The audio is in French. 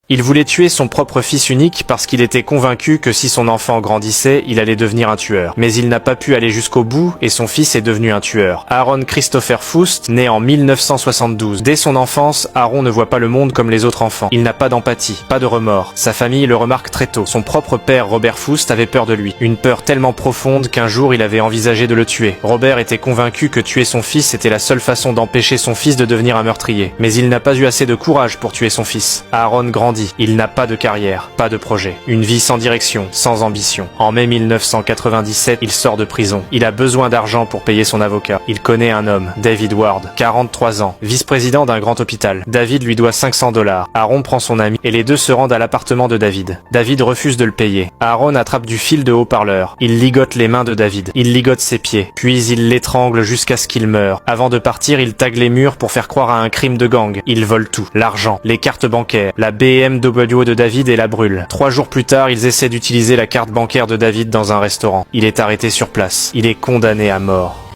Il voulait tuer son propre fils unique parce qu'il était convaincu que si son enfant grandissait, il allait devenir un tueur. Mais il n'a pas pu aller jusqu'au bout et son fils est devenu un tueur. Aaron Christopher Foust, né en 1972. Dès son enfance, Aaron ne voit pas le monde comme les autres enfants. Il n'a pas d'empathie, pas de remords. Sa famille le remarque très tôt. Son propre père, Robert Foust, avait peur de lui. Une peur tellement profonde qu'un jour il avait envisagé de le tuer. Robert était convaincu que tuer son fils était la seule façon d'empêcher son fils de devenir un meurtrier. Mais il n'a pas eu assez de courage pour tuer son fils. Aaron grandit. Il n'a pas de carrière, pas de projet. Une vie sans direction, sans ambition. En mai 1997, il sort de prison. Il a besoin d'argent pour payer son avocat. Il connaît un homme, David Ward, 43 ans, vice-président d'un grand hôpital. David lui doit 500 $. Aaron prend son ami et les deux se rendent à l'appartement de David. David refuse de le payer. Aaron attrape du fil de haut-parleur. Il ligote les mains de David. Il ligote ses pieds. Puis il l'étrangle jusqu'à ce qu'il meure. Avant de partir, il tague les murs pour faire croire à un crime de gang. Il vole tout. L'argent, les cartes bancaires, la BMW de David et la brûle. 3 jours plus tard, ils essaient d'utiliser la carte bancaire de David dans un restaurant. Il est arrêté sur place. Il est condamné à mort.